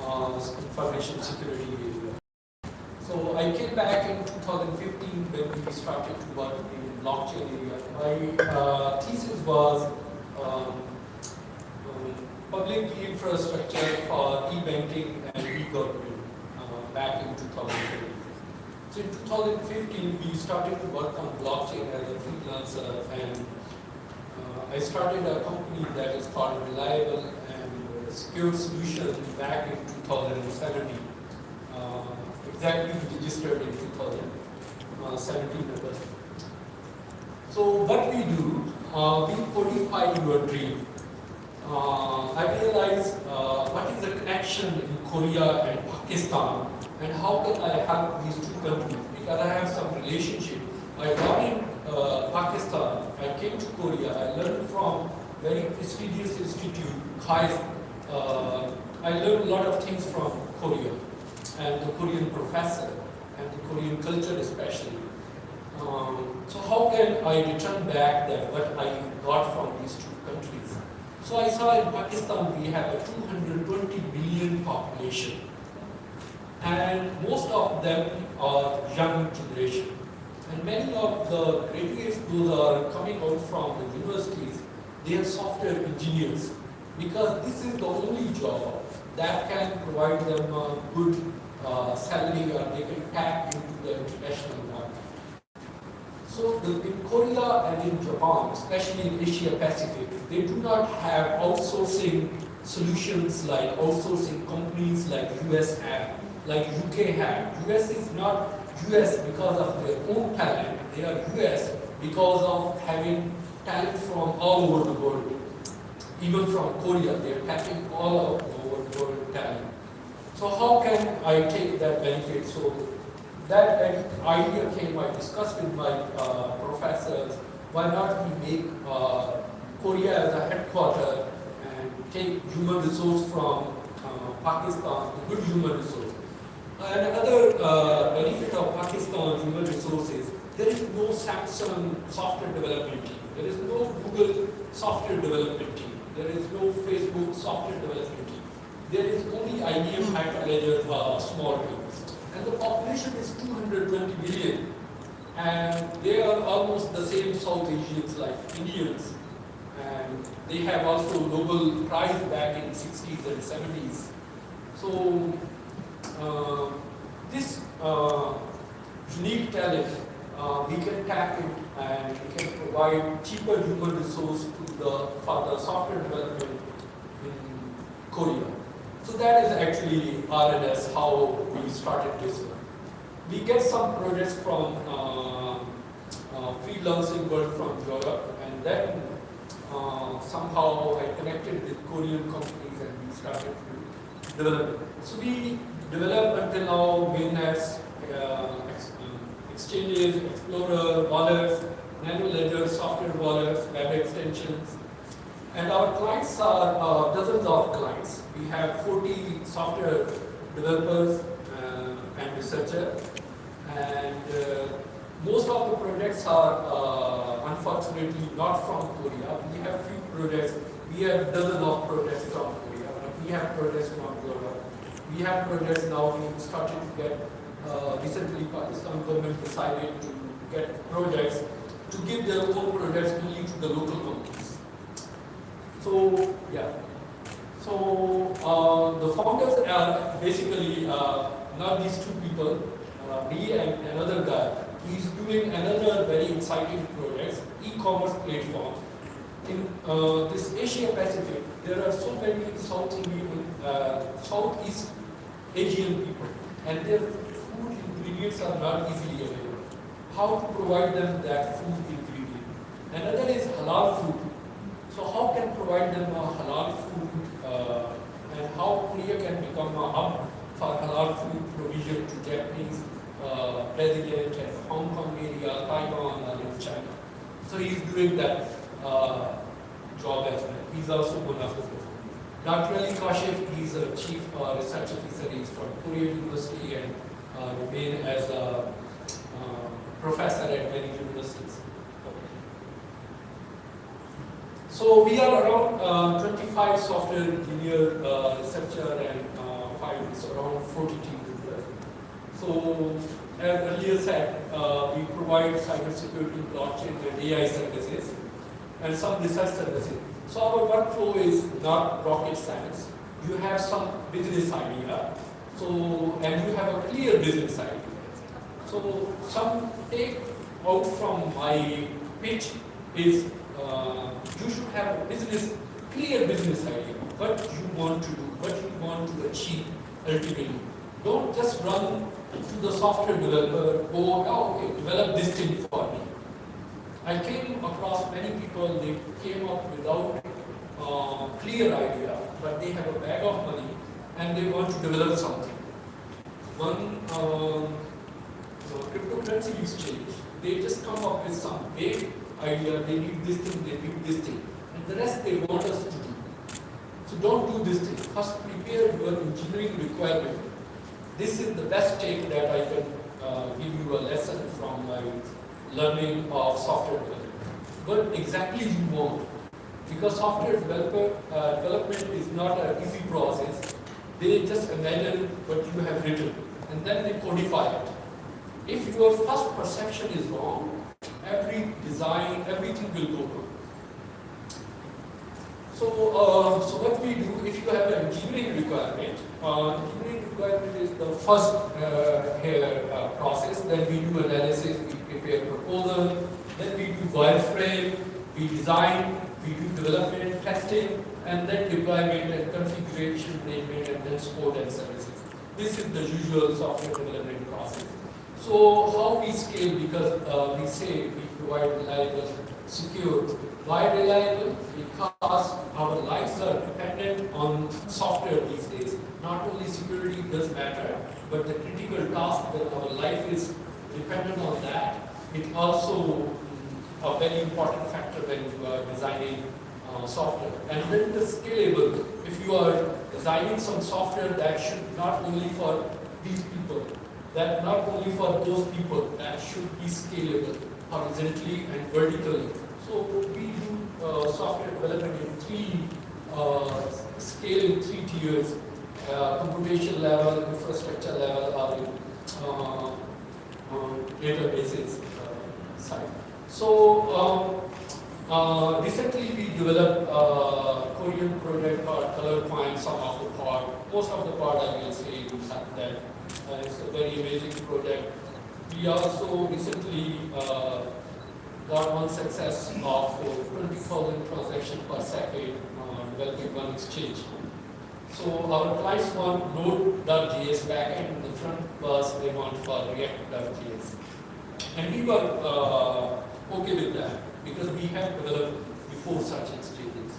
information security area. So I came back in 2015 when we started to work in blockchain area. My thesis was public infrastructure for e-banking and e-government back in 2015. So in 2015 we started to work on blockchain as a freelancer, and I started a company that is called Reliable and Secure Solution back in 2017. Exactly registered in 2017 August. So what we do, we codify your dream. I realized what is the connection in Korea and Pakistan, and how can I help these two countries, because I have some relationship. I got in Pakistan, I came to Korea, I learned from very prestigious institute, KAIS. I learned a lot of things from Korea and the Korean professor and the Korean culture especially. So how can I return back that what I got from these two countries? So I saw in Pakistan we have a 220 million population, and most of them are young generation. And many of the graduates who are coming out from the universities, they are software engineers, because this is the only job that can provide them a good salary, or they can tap into the international market. So in Korea and in Japan, especially in Asia Pacific, they do not have outsourcing solutions like outsourcing companies like US have, like UK have. US is not US because of their own talent, they are US because of having talent from all over the world. Even from Korea, they are tapping all over the world talent. So how can I take that benefit? So that idea came, I discussed with my professors, why not we make Korea as a headquarter and take human resource from Pakistan, the good human resource. And another benefit of Pakistan human resources, there is no Samsung software development team, there is no Google software development team, there is no Facebook software development team. There is only IBM Hyperledger small teams. And the population is 220 million. And they are almost the same South Asians like Indians. And they have also Nobel Prize back in 60s and 70s. So this unique talent, we can tap it, and we can provide cheaper human resource for the software development in Korea. So that is actually RNS, how we started this one. We get some projects from freelancing world from Europe, and then somehow I connected with Korean companies and we started to develop it. So we developed until now WinS, exchanges, Explorer, wallets, nano ledger, software wallets, web extensions. And our clients are dozens of clients. We have 40 software developers and researchers. And most of the projects are unfortunately not from Korea. We have few projects. We have dozens of projects from Korea. We have projects from Europe. We have projects now. We started to get, recently Pakistan government decided to get projects to give their own projects only to the local companies. So, yeah. So, the founders are basically not these two people, me and another guy. He's doing another very exciting project, e-commerce platform. In this Asia Pacific, there are so many Southeast Asian people, and their food ingredients are not easily available. How to provide them that food ingredient? Another is halal food. So how can provide them a halal food, and how Korea can become a hub for halal food provision to Japanese president and Hong Kong area, Taiwan, and in China. So he's doing that job as well. He's also one of the Dr. Ali Kashif, he's a chief research officer. He's from Korea University and remain as a professor at many universities. So we are around 25 software engineer, researcher, and 5 so around 40 team members. So, as earlier said, we provide cybersecurity, blockchain, and AI services, and some research services. So our workflow is not rocket science. You have some business idea, and you have a clear business idea. So some take out from my pitch is you should have a clear business idea, what you want to do, what you want to achieve ultimately. Don't just run to the software developer, okay, develop this thing for me. I came across many people, they came up without clear idea, but they have a bag of money and they want to develop something. One cryptocurrency exchange, they just come up with some vague idea, they need this thing, they need this thing, and the rest they want us to do. So don't do this thing. First prepare your engineering requirement. This is the best take that I can give you a lesson from my learning of software development. What exactly you want? Because software development is not an easy process. They just imagine what you have written and then they codify it. If your first perception is wrong, every design, everything will go wrong. So what we do, if you have an engineering requirement is the first process. Then we do analysis, we prepare proposal, then we do wireframe, we design, we do development, testing, and then deployment and configuration management, and then support and services. This is the usual software development process. So how we scale, because we say we provide reliable, secure. Why reliable? Because our lives are dependent on software these days. Not only security does matter, but the critical task that our life is dependent on that. It also a very important factor when you are designing software. And then the scalable. If you are designing some software that should not only for these people, that not only for those people, that should be scalable horizontally and vertically. So we do software development in scale in three tiers: computation level, infrastructure level, or databases side. So recently we developed a Korean project called Color Point, some of the part. Most of the part I will say that it's a very amazing project. We also recently got one success of 20,000 transactions per second developing one exchange. So our clients want Node.js backend, and the front was they want for React.js. And we were okay with that because we have developed before such exchanges.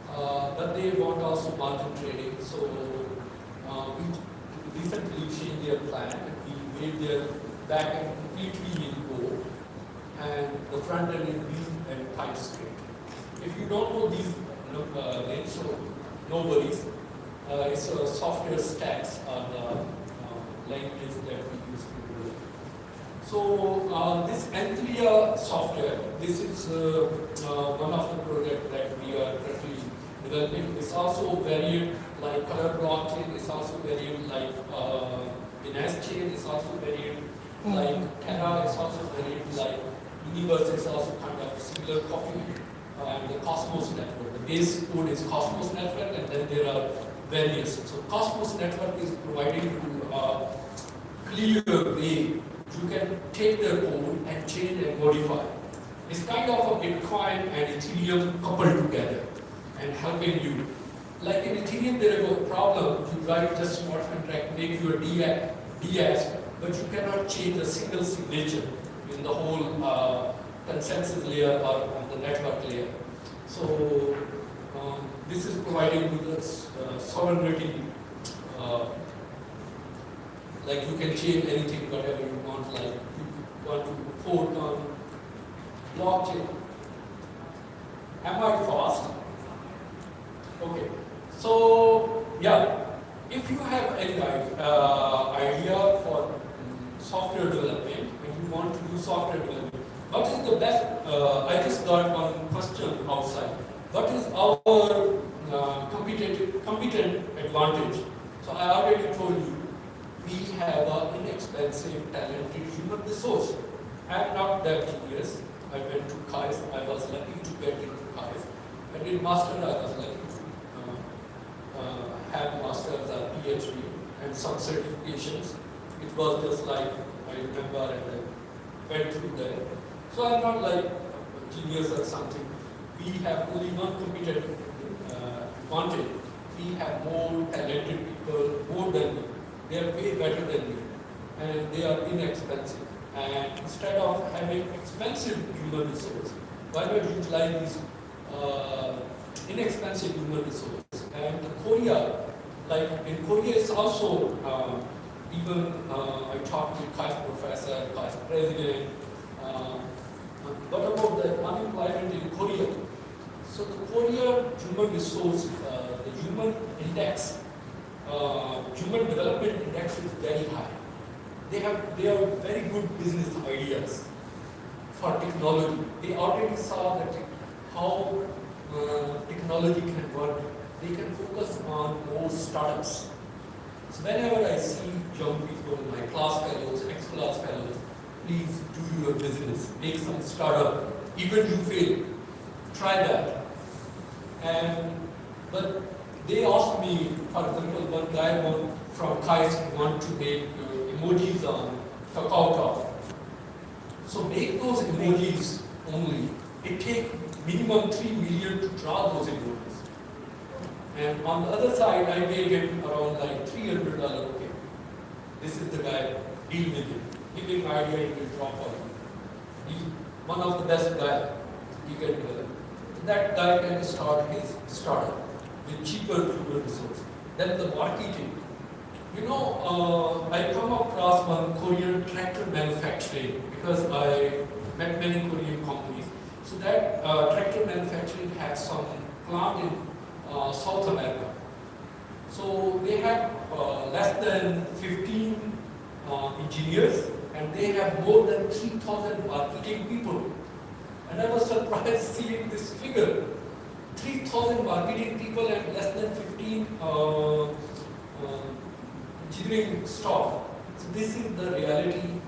But they want also margin trading, so we recently changed their plan and we made their backend completely in Go and the front end in Vue and TypeScript. If you don't know these names, so no worries. It's a software stacks are the languages that we use to do it. So this Anthlia software, this is one of the projects that we are currently developing. It's also variant like Color blockchain. It's also variant like Rns chain. It's also variant like Terra. It's also variant like Universe. Is also kind of similar copy. And the Cosmos network. The base code is Cosmos network, and then there are various. So Cosmos network is providing you a clear way you can take the code and change and modify. It's kind of a Bitcoin and Ethereum coupled together and helping you. Like in Ethereum, there is a problem. You write just smart contract, make your DS, but you cannot change a single signature in the whole consensus layer or on the network layer. So this is providing you the sovereignty. Like you can change anything, whatever you want. Like you want to fork on blockchain. Am I fast? Okay. So yeah, if you have any idea for software development and you want to do software development, what is the best? I just got one question outside. What is our competitive advantage? So I already told told you, we have an inexpensive, talented human resource. I am not that genius. I went to KAIS. I was lucky to get into KAIS. I did master. I was lucky to have masters or PhD and some certifications. It was just like I remember and I went through that. So I'm not like a genius or something. We have only one competent advantage. We have more talented people, more than me. They are way better than me, and they are inexpensive. And instead of having expensive human resource, why not utilize these inexpensive human resources? And Korea, like in Korea, it's also even I talked to KAIS professor, KAIS president. What about the unemployment in Korea? So the Korea human resource, the human index, human development index is very high. They are very good business ideas for technology. They already saw that how technology can work. They can focus on more startups. So whenever I see young people, my class fellows, ex-class fellows, please do your business, make some startup. Even you fail, try that. But they asked me, for example, one guy from KAIS want to make emojis on Kakao Talk. So make those emojis only. It takes minimum 3 million to draw those emojis. And on the other side, I gave him around like $300. Okay, this is the guy, deal with him. Give him an idea, he will draw for you. He's one of the best guys he can develop. That guy can start his startup with cheaper human resources. Then the marketing. You know, I come across one Korean tractor manufacturing because I met many Korean companies. So that tractor manufacturing has some plant in South America. So they have less than 15 engineers and they have more than 3,000 marketing people. And I was surprised seeing this figure. 3,000 marketing people and less than 15 engineering staff. So this is the reality.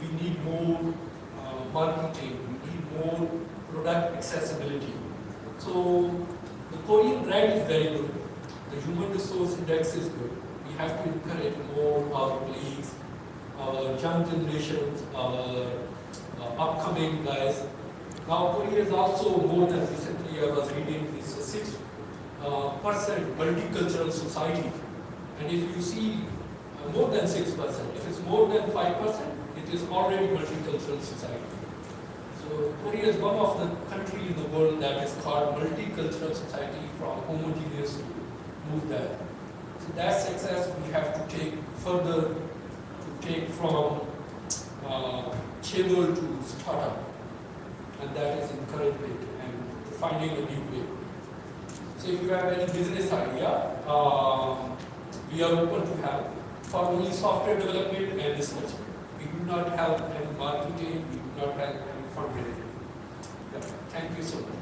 We need more marketing, we need more product accessibility. So the Korean brand is very good. The human resource index is good. We have to encourage more our colleagues, our young generations, our upcoming guys. Now Korea is also more than recently I was reading this 6% multicultural society. And if you see more than 6%, if it's more than 5%, it is already multicultural society. So Korea is one of the countries in the world that is called multicultural society from homogeneous to move that. So that success we have to take further, to take from chamber to startup. And that is encouragement and finding a new way. So if you have any business idea, we are open to help for only software development and research. We do not help any marketing, we do not help any fundraising. Yeah. Thank you so much.